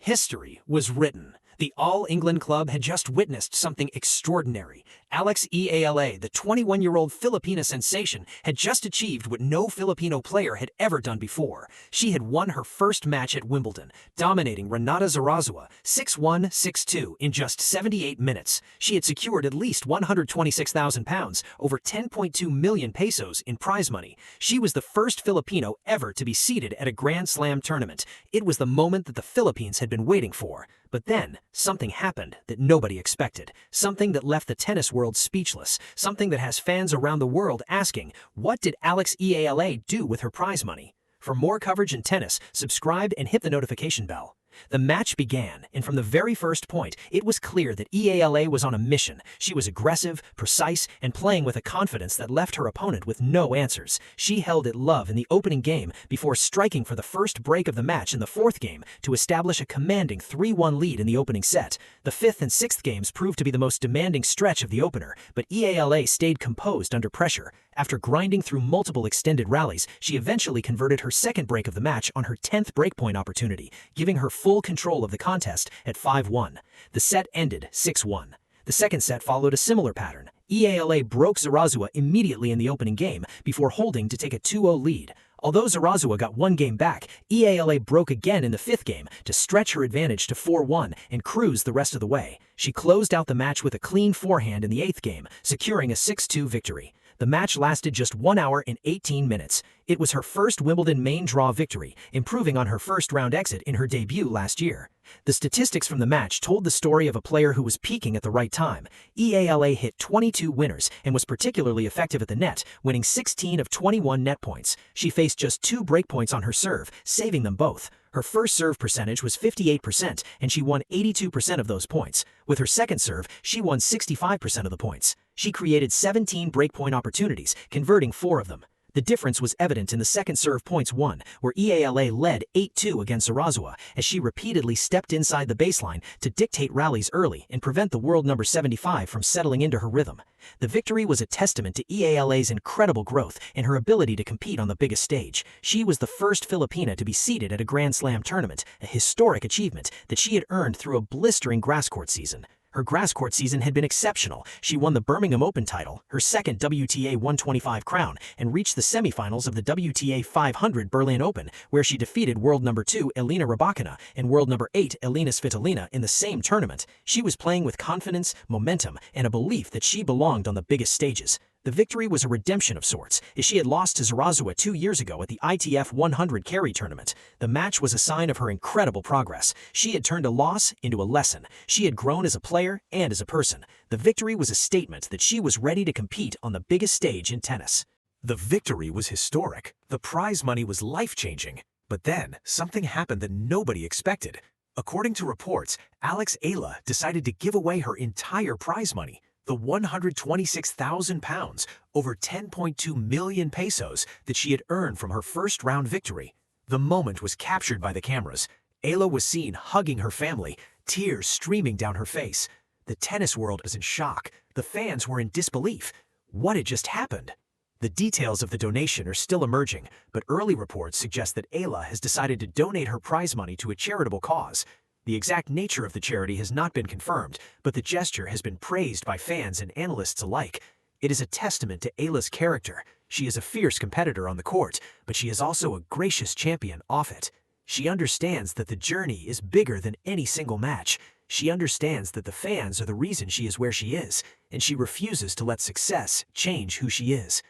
History was written. The All England club had just witnessed something extraordinary. Alex Eala, the 21-year-old Filipina sensation, had just achieved what no Filipino player had ever done before. She had won her first match at Wimbledon, dominating Renata Zarazúa 6-1, 6-2 in just 78 minutes. She had secured at least £126,000, over 10.2 million pesos in prize money. She was the first Filipino ever to be seeded at a Grand Slam tournament. It was the moment that the Philippines had been waiting for. But then, something happened that nobody expected. Something that left the tennis world speechless. Something that has fans around the world asking, what did Alex Eala do with her prize money? For more coverage in tennis, subscribe and hit the notification bell. The match began, and from the very first point, it was clear that Eala was on a mission. She was aggressive, precise, and playing with a confidence that left her opponent with no answers. She held it love in the opening game before striking for the first break of the match in the fourth game to establish a commanding 3-1 lead in the opening set. The fifth and sixth games proved to be the most demanding stretch of the opener, but Eala stayed composed under pressure. After grinding through multiple extended rallies, she eventually converted her second break of the match on her 10th breakpoint opportunity, giving her full control of the contest at 5-1. The set ended 6-1. The second set followed a similar pattern. Eala broke Zarazúa immediately in the opening game before holding to take a 2-0 lead. Although Zarazúa got one game back, Eala broke again in the fifth game to stretch her advantage to 4-1 and cruise the rest of the way. She closed out the match with a clean forehand in the eighth game, securing a 6-2 victory. The match lasted just 1 hour and 18 minutes. It was her first Wimbledon main draw victory, improving on her first-round exit in her debut last year. The statistics from the match told the story of a player who was peaking at the right time. Eala hit 22 winners and was particularly effective at the net, winning 16 of 21 net points. She faced just 2 breakpoints on her serve, saving them both. Her first serve percentage was 58%, and she won 82% of those points. With her second serve, she won 65% of the points. She created 17 breakpoint opportunities, converting 4 of them. The difference was evident in the second serve points won, where Eala led 8-2 against Zarazúa as she repeatedly stepped inside the baseline to dictate rallies early and prevent the world number 75 from settling into her rhythm. The victory was a testament to Eala's incredible growth and her ability to compete on the biggest stage. She was the first Filipina to be seeded at a Grand Slam tournament, a historic achievement that she had earned through a blistering grass court season. Her grass court season had been exceptional. She won the Birmingham Open title, her second WTA 125 crown, and reached the semifinals of the WTA 500 Berlin Open, where she defeated world number 2 Elena Rybakina and world number 8 Elena Svitolina in the same tournament. She was playing with confidence, momentum, and a belief that she belonged on the biggest stages. The victory was a redemption of sorts, as she had lost to Zarazúa 2 years ago at the ITF 100 Carry tournament. The match was a sign of her incredible progress. She had turned a loss into a lesson. She had grown as a player and as a person. The victory was a statement that she was ready to compete on the biggest stage in tennis. The victory was historic. The prize money was life-changing. But then, something happened that nobody expected. According to reports, Alex Eala decided to give away her entire prize money. The £126,000, over 10.2 million pesos that she had earned from her first-round victory. The moment was captured by the cameras. Eala was seen hugging her family, tears streaming down her face. The tennis world was in shock. The fans were in disbelief. What had just happened? The details of the donation are still emerging, but early reports suggest that Eala has decided to donate her prize money to a charitable cause. The exact nature of the charity has not been confirmed, but the gesture has been praised by fans and analysts alike. It is a testament to Eala's character. She is a fierce competitor on the court, but she is also a gracious champion off it. She understands that the journey is bigger than any single match. She understands that the fans are the reason she is where she is, and she refuses to let success change who she is.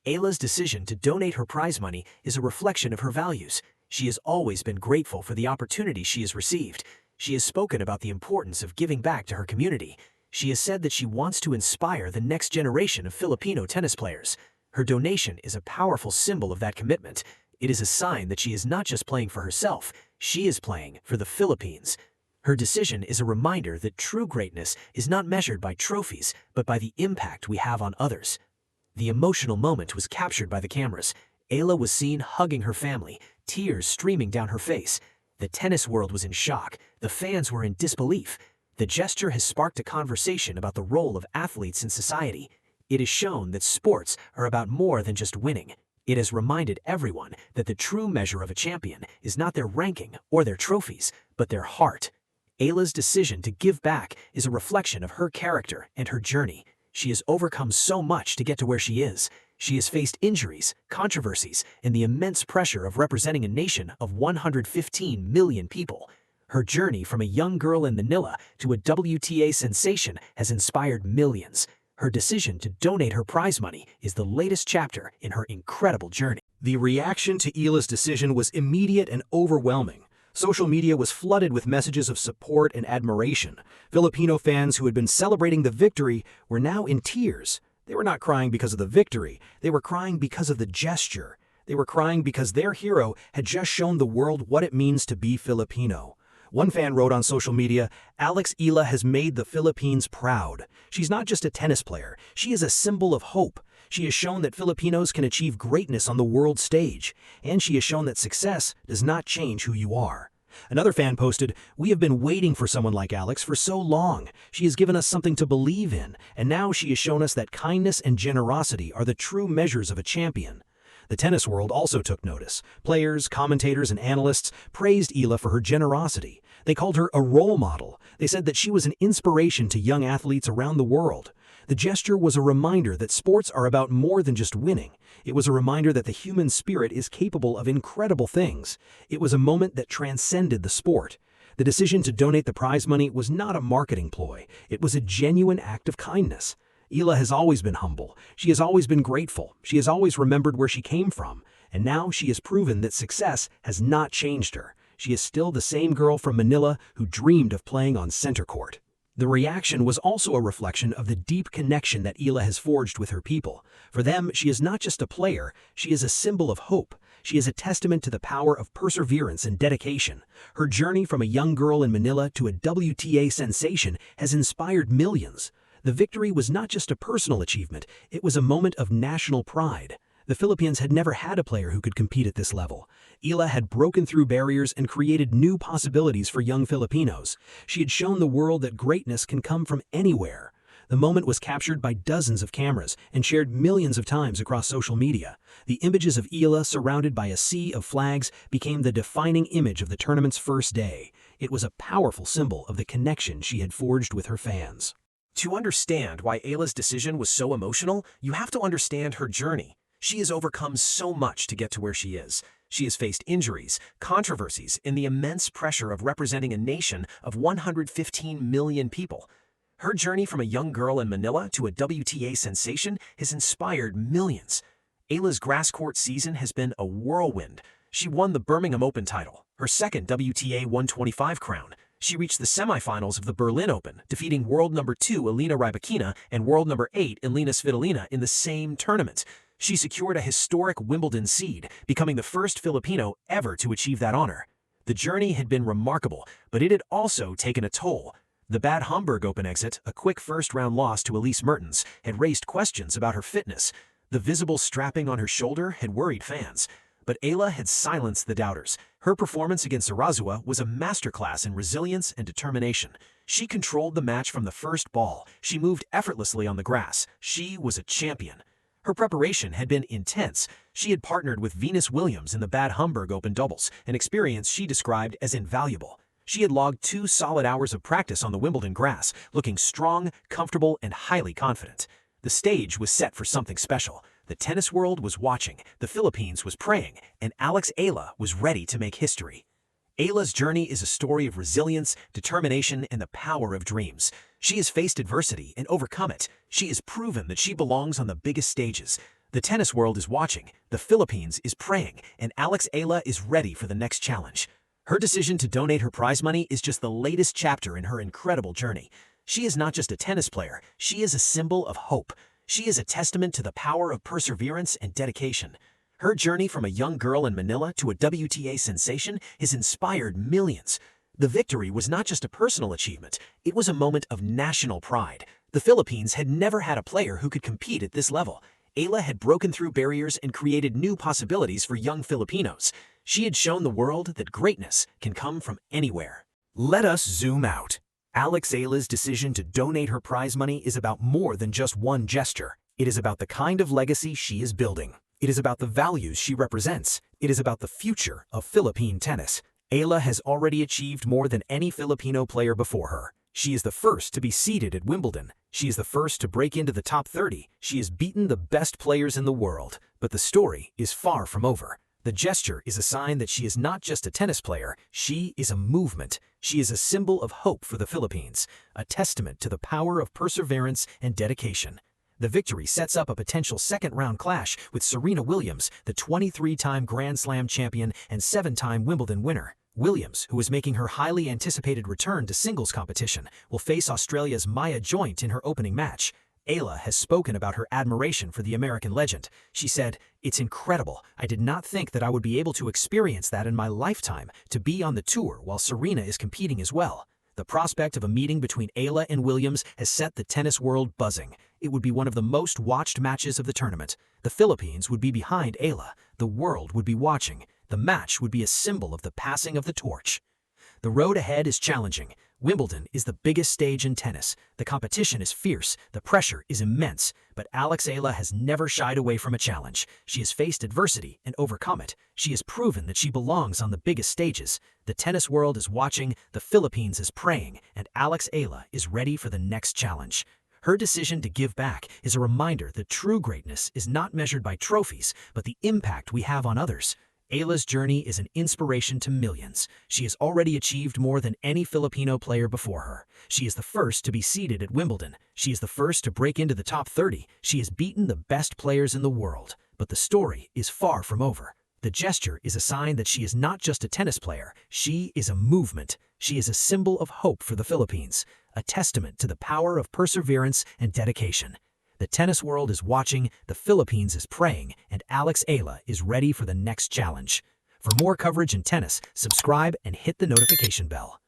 Eala's decision to donate her prize money is a reflection of her values. She has always been grateful for the opportunity she has received. She has spoken about the importance of giving back to her community. She has said that she wants to inspire the next generation of Filipino tennis players. Her donation is a powerful symbol of that commitment. It is a sign that she is not just playing for herself, she is playing for the Philippines. Her decision is a reminder that true greatness is not measured by trophies, but by the impact we have on others. The emotional moment was captured by the cameras. Eala was seen hugging her family, tears streaming down her face. The tennis world was in shock. The fans were in disbelief. The gesture has sparked a conversation about the role of athletes in society. It has shown that sports are about more than just winning. It has reminded everyone that the true measure of a champion is not their ranking or their trophies, but their heart. Eala's decision to give back is a reflection of her character and her journey. She has overcome so much to get to where she is. She has faced injuries, controversies, and the immense pressure of representing a nation of 115 million people. Her journey from a young girl in Manila to a WTA sensation has inspired millions. Her decision to donate her prize money is the latest chapter in her incredible journey. The reaction to Eala's decision was immediate and overwhelming. Social media was flooded with messages of support and admiration. Filipino fans who had been celebrating the victory were now in tears. They were not crying because of the victory. They were crying because of the gesture. They were crying because their hero had just shown the world what it means to be Filipino. One fan wrote on social media, "Alex Eala has made the Philippines proud. She's not just a tennis player, she is a symbol of hope. She has shown that Filipinos can achieve greatness on the world stage, and she has shown that success does not change who you are." Another fan posted, "We have been waiting for someone like Alex for so long. She has given us something to believe in, and now she has shown us that kindness and generosity are the true measures of a champion." The tennis world also took notice. Players, commentators, and analysts praised Eala for her generosity. They called her a role model. They said that she was an inspiration to young athletes around the world. The gesture was a reminder that sports are about more than just winning. It was a reminder that the human spirit is capable of incredible things. It was a moment that transcended the sport. The decision to donate the prize money was not a marketing ploy. It was a genuine act of kindness. Eala has always been humble. She has always been grateful. She has always remembered where she came from. And now she has proven that success has not changed her. She is still the same girl from Manila who dreamed of playing on center court. The reaction was also a reflection of the deep connection that Eala has forged with her people. For them, she is not just a player, she is a symbol of hope. She is a testament to the power of perseverance and dedication. Her journey from a young girl in Manila to a WTA sensation has inspired millions. The victory was not just a personal achievement, it was a moment of national pride. The Philippines had never had a player who could compete at this level. Eala had broken through barriers and created new possibilities for young Filipinos. She had shown the world that greatness can come from anywhere. The moment was captured by dozens of cameras and shared millions of times across social media. The images of Eala surrounded by a sea of flags became the defining image of the tournament's first day. It was a powerful symbol of the connection she had forged with her fans. To understand why Eala's decision was so emotional, you have to understand her journey. She has overcome so much to get to where she is. She has faced injuries, controversies, and the immense pressure of representing a nation of 115 million people. Her journey from a young girl in Manila to a WTA sensation has inspired millions. Eala's grass court season has been a whirlwind. She won the Birmingham Open title, her second WTA 125 crown. She reached the semifinals of the Berlin Open, defeating world number 2 Elena Rybakina and world number 8 Elena Svitolina in the same tournament. She secured a historic Wimbledon seed, becoming the first Filipino ever to achieve that honor. The journey had been remarkable, but it had also taken a toll. The Bad Homburg Open exit, a quick first-round loss to Elise Mertens, had raised questions about her fitness. The visible strapping on her shoulder had worried fans. But Eala had silenced the doubters. Her performance against Zarazúa was a masterclass in resilience and determination. She controlled the match from the first ball. She moved effortlessly on the grass. She was a champion. Her preparation had been intense. She had partnered with Venus Williams in the Bad Homburg Open doubles, an experience she described as invaluable. She had logged 2 solid hours of practice on the Wimbledon grass, looking strong, comfortable, and highly confident. The stage was set for something special. The tennis world was watching, the Philippines was praying, and Alex Eala was ready to make history. Eala's journey is a story of resilience, determination, and the power of dreams. She has faced adversity and overcome it. She has proven that she belongs on the biggest stages. The tennis world is watching, the Philippines is praying, and Alex Eala is ready for the next challenge. Her decision to donate her prize money is just the latest chapter in her incredible journey. She is not just a tennis player, she is a symbol of hope. She is a testament to the power of perseverance and dedication. Her journey from a young girl in Manila to a WTA sensation has inspired millions. The victory was not just a personal achievement, it was a moment of national pride. The Philippines had never had a player who could compete at this level. Eala had broken through barriers and created new possibilities for young Filipinos. She had shown the world that greatness can come from anywhere. Let us zoom out. Alex Eala's decision to donate her prize money is about more than just one gesture. It is about the kind of legacy she is building. It is about the values she represents. It is about the future of Philippine tennis. Eala has already achieved more than any Filipino player before her. She is the first to be seeded at Wimbledon. She is the first to break into the top 30. She has beaten the best players in the world. But the story is far from over. The gesture is a sign that she is not just a tennis player, she is a movement. She is a symbol of hope for the Philippines, a testament to the power of perseverance and dedication. The victory sets up a potential second-round clash with Serena Williams, the 23-time Grand Slam champion and 7-time Wimbledon winner. Williams, who is making her highly anticipated return to singles competition, will face Australia's Maya Joint in her opening match. Eala has spoken about her admiration for the American legend. She said, "It's incredible. I did not think that I would be able to experience that in my lifetime, to be on the tour while Serena is competing as well." The prospect of a meeting between Eala and Williams has set the tennis world buzzing. It would be one of the most watched matches of the tournament. The Philippines would be behind Eala. The world would be watching. The match would be a symbol of the passing of the torch. The road ahead is challenging. Wimbledon is the biggest stage in tennis. The competition is fierce, the pressure is immense, but Alex Eala has never shied away from a challenge. She has faced adversity and overcome it. She has proven that she belongs on the biggest stages. The tennis world is watching, the Philippines is praying, and Alex Eala is ready for the next challenge. Her decision to give back is a reminder that true greatness is not measured by trophies, but the impact we have on others. Eala's journey is an inspiration to millions. She has already achieved more than any Filipino player before her. She is the first to be seeded at Wimbledon. She is the first to break into the top 30. She has beaten the best players in the world. But the story is far from over. The gesture is a sign that she is not just a tennis player. She is a movement. She is a symbol of hope for the Philippines, a testament to the power of perseverance and dedication. The tennis world is watching, the Philippines is praying, and Alex Eala is ready for the next challenge. For more coverage in tennis, subscribe and hit the notification bell.